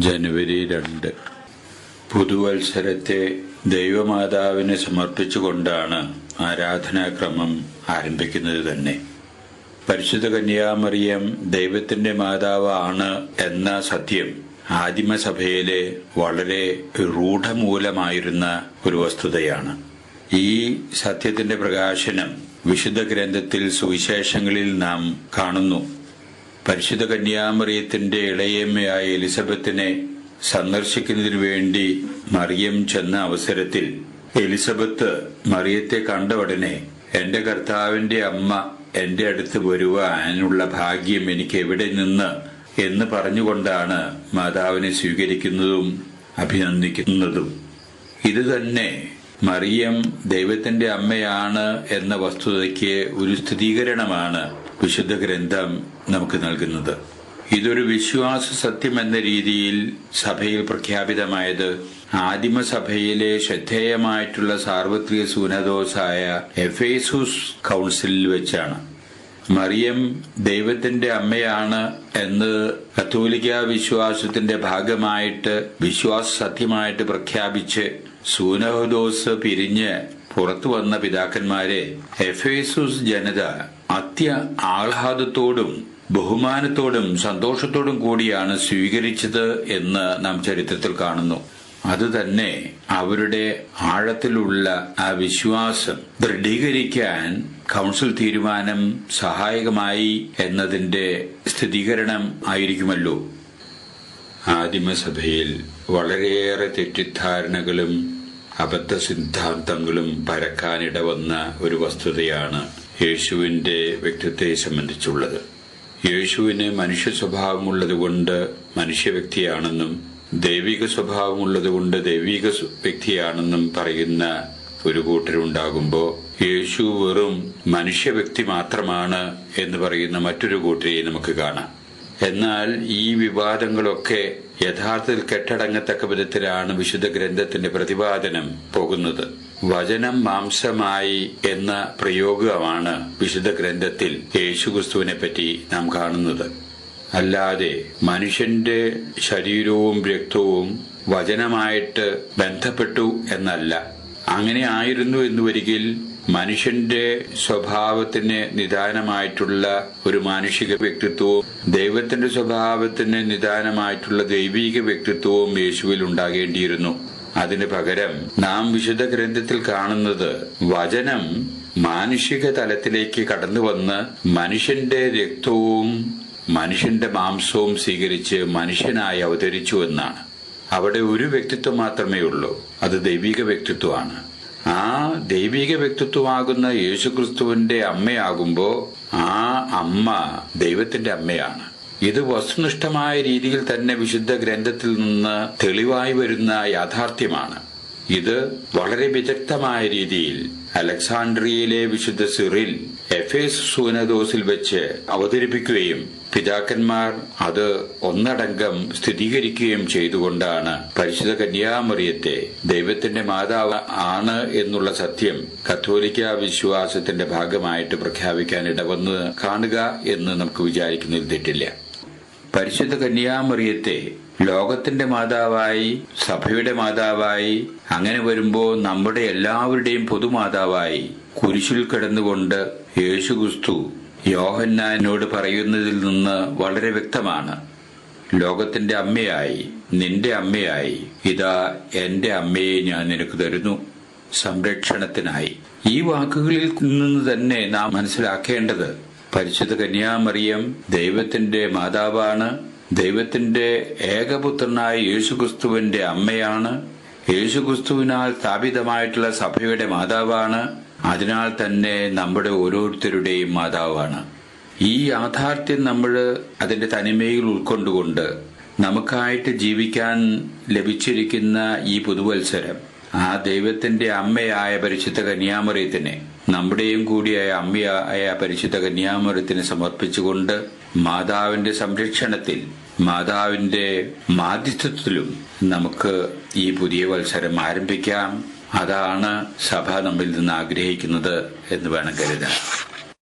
ജനുവരി 2 പുതുവത്സരത്തെ ദൈവമാതാവിന് സമർപ്പിച്ചുകൊണ്ടാണ് ആരാധനാക്രമം ആരംഭിക്കുന്നത് തന്നെ. പരിശുദ്ധ കന്യാമറിയം ദൈവത്തിന്റെ മാതാവാണ് എന്ന സത്യം ആദിമസഭയിലെ വളരെ രൂഢമൂലമായിരുന്ന ഒരു വസ്തുതയാണ്. ഈ സത്യത്തിന്റെ പ്രകാശനം വിശുദ്ധ ഗ്രന്ഥത്തിൽ സുവിശേഷങ്ങളിൽ നാം കാണുന്നു. പരിശുദ്ധ കന്യാമറിയത്തിന്റെ ഇളയമ്മയായ എലിസബത്തിനെ സന്ദർശിക്കുന്നതിനു വേണ്ടി മറിയം ചെന്ന അവസരത്തിൽ എലിസബത്ത് മറിയത്തെ കണ്ട ഉടനെ എന്റെ കർത്താവിന്റെ അമ്മ എന്റെ അടുത്ത് വരുവാനുള്ള ഭാഗ്യം എനിക്ക് എവിടെ നിന്ന് എന്ന് പറഞ്ഞുകൊണ്ടാണ് മാതാവിനെ സ്വീകരിക്കുന്നതും അഭിനന്ദിക്കുന്നതും. ഇത് തന്നെ മറിയം ദൈവത്തിന്റെ അമ്മയാണ് എന്ന വസ്തുതയ്ക്ക് ഒരു സ്ഥിരീകരണമാണ് വിശുദ്ധ ഗ്രന്ഥം നമുക്ക് നൽകുന്നത്. ഇതൊരു വിശ്വാസ സത്യം എന്ന രീതിയിൽ സഭയിൽ പ്രഖ്യാപിതമായത് ആദിമസഭയിലെ ശ്രദ്ധേയമായിട്ടുള്ള സാർവത്രിക സൂനദോസായ എഫേസുസ് കൗൺസിലിൽ വെച്ചാണ്. മറിയം ദൈവത്തിന്റെ അമ്മയാണ് എന്ന് കത്തോലിക്ക വിശ്വാസത്തിന്റെ ഭാഗമായിട്ട് വിശ്വാസ സത്യമായിട്ട് പ്രഖ്യാപിച്ച് സൂനഹദോസ് പിരിഞ്ഞ് പുറത്തു വന്ന പിതാക്കന്മാരെ എഫേസുസ് ജനത ആഹ്ലാദത്തോടും ബഹുമാനത്തോടും സന്തോഷത്തോടും കൂടിയാണ് സ്വീകരിച്ചത് എന്ന് നാം ചരിത്രത്തിൽ കാണുന്നു. അതുതന്നെ അവരുടെ ആഴത്തിലുള്ള ആ വിശ്വാസം ദൃഢീകരിക്കാൻ കൗൺസിൽ തീരുമാനം സഹായകമായി എന്നതിന്റെ സ്ഥിരീകരണം ആയിരിക്കുമല്ലോ. ആദിമസഭയിൽ വളരെയേറെ തെറ്റിദ്ധാരണകളും അബദ്ധ സിദ്ധാന്തങ്ങളും പരക്കാനിടവന്ന ഒരു വസ്തുതയാണ് യേശുവിന്റെ വ്യക്തിത്വത്തെ സംബന്ധിച്ചുള്ളത്. യേശുവിന് മനുഷ്യ സ്വഭാവമുള്ളതുകൊണ്ട് മനുഷ്യ വ്യക്തിയാണെന്നും ദൈവിക സ്വഭാവമുള്ളതുകൊണ്ട് ദൈവിക വ്യക്തിയാണെന്നും പറയുന്ന ഒരു കൂട്ടരുണ്ടാകുമ്പോൾ യേശു വെറും മനുഷ്യ വ്യക്തി മാത്രമാണ് എന്ന് പറയുന്ന മറ്റൊരു കൂട്ടരെ നമുക്ക് കാണാം. എന്നാൽ ഈ വിവാദങ്ങളൊക്കെ യഥാർത്ഥത്തിൽ കെട്ടടങ്ങത്തക്ക വിധത്തിലാണ് വിശുദ്ധ ഗ്രന്ഥത്തിന്റെ പ്രതിപാദനം പോകുന്നത്. വചനം മാംസമായി എന്ന പ്രയോഗമാണ് വിശുദ്ധ ഗ്രന്ഥത്തിൽ യേശുക്രിസ്തുവിനെ പറ്റി നാം കാണുന്നത്. അല്ലാതെ മനുഷ്യന്റെ ശരീരവും രക്തവും വചനമായിട്ട് ബന്ധപ്പെട്ടു എന്നല്ല. അങ്ങനെ ആയിരുന്നു എന്നുവരികിൽ മനുഷ്യന്റെ സ്വഭാവത്തിന് നിദാനമായിട്ടുള്ള ഒരു മാനുഷിക വ്യക്തിത്വവും ദൈവത്തിന്റെ സ്വഭാവത്തിന് നിദാനമായിട്ടുള്ള ദൈവിക വ്യക്തിത്വവും യേശുവിൽ ഉണ്ടാകേണ്ടിയിരുന്നു. അതിന് പകരം നാം വിശുദ്ധ ഗ്രന്ഥത്തിൽ കാണുന്നത് വചനം മാനുഷിക തലത്തിലേക്ക് കടന്നു വന്ന് മനുഷ്യന്റെ രക്തവും മനുഷ്യന്റെ മാംസവും സ്വീകരിച്ച് മനുഷ്യനായി അവതരിച്ചു എന്നാണ്. അവിടെ ഒരു വ്യക്തിത്വം മാത്രമേ ഉള്ളൂ, അത് ദൈവിക വ്യക്തിത്വമാണ്. ആ ദൈവിക വ്യക്തിത്വമാകുന്ന യേശുക്രിസ്തുവിന്റെ അമ്മയാകുമ്പോ ആ അമ്മ ദൈവത്തിന്റെ അമ്മയാണ്. ഇത് വസ്തുനിഷ്ഠമായ രീതിയിൽ തന്നെ വിശുദ്ധ ഗ്രന്ഥത്തിൽ നിന്ന് തെളിവായി വരുന്ന യാഥാർത്ഥ്യമാണ്. ഇത് വളരെ വിദഗ്ധമായ രീതിയിൽ അലക്സാണ്ട്രിയയിലെ വിശുദ്ധ സിറിൽ എഫേസ് സൂനദോസിൽ വെച്ച് അവതരിപ്പിക്കുകയും പിതാക്കന്മാർ അത് ഒന്നടങ്കം സ്ഥിരീകരിക്കുകയും ചെയ്തുകൊണ്ടാണ് പരിശുദ്ധ കന്യാമറിയത്തെ ദൈവത്തിന്റെ മാതാവ് ആണ് എന്നുള്ള സത്യം കത്തോലിക്ക വിശ്വാസത്തിന്റെ ഭാഗമായിട്ട് പ്രഖ്യാപിക്കാൻ ഇടവന്ന് കാണുക എന്ന് നമുക്ക് വിചാരിക്കുന്നതിൽ തെറ്റില്ല. പരിശുദ്ധ കന്യാമറിയത്തെ ലോകത്തിന്റെ മാതാവായി, സഭയുടെ മാതാവായി, അങ്ങനെ വരുമ്പോൾ നമ്മുടെ എല്ലാവരുടെയും പൊതുമാതാവായി കുരിശിൽ കിടന്നുകൊണ്ട് യേശുക്രിസ്തു യോഹന്നാനോട് പറയുന്നതിൽ നിന്ന് വളരെ വ്യക്തമാണ്. ലോകത്തിന്റെ അമ്മയായി, നിന്റെ അമ്മയായി, ഇതാ എന്റെ അമ്മയെ ഞാൻ നിനക്ക് തരുന്നു സംരക്ഷണത്തിനായി. ഈ വാക്കുകളിൽ നിന്ന് തന്നെ നാം മനസ്സിലാക്കേണ്ടത് പരിശുദ്ധ കന്യാമറിയം ദൈവത്തിന്റെ മാതാവാണ്, ദൈവത്തിന്റെ ഏകപുത്രനായ യേശുക്രിസ്തുവിന്റെ അമ്മയാണ്, യേശുക്രിസ്തുവിനാൽ സ്ഥാപിതമായിട്ടുള്ള സഭയുടെ മാതാവാണ്, അതിനാൽ തന്നെ നമ്മുടെ ഓരോരുത്തരുടെയും മാതാവാണ്. ഈ യാഥാർത്ഥ്യം നമ്മൾ അതിന്റെ തനിമയിൽ ഉൾക്കൊണ്ടുകൊണ്ട് നമുക്കായിട്ട് ജീവിക്കാൻ ലഭിച്ചിരിക്കുന്ന ഈ പുതുവത്സരം ആ ദൈവത്തിന്റെ അമ്മയായ പരിശുദ്ധ കന്യാമറിയത്തിനെ നമ്മുടെയും കൂടിയായ അമ്മയായ പരിശുദ്ധ കന്യാമറിയത്തിനെ സമർപ്പിച്ചുകൊണ്ട് മാതാവിന്റെ സംരക്ഷണത്തിൽ, മാതാവിന്റെ മാധ്യസ്ഥത്തിലും നമുക്ക് ഈ പുതിയ വത്സരം ആരംഭിക്കാം. അതാണ് സഭ നമ്മിൽ നിന്ന് ആഗ്രഹിക്കുന്നത് എന്ന് വേണം കരുതാൻ.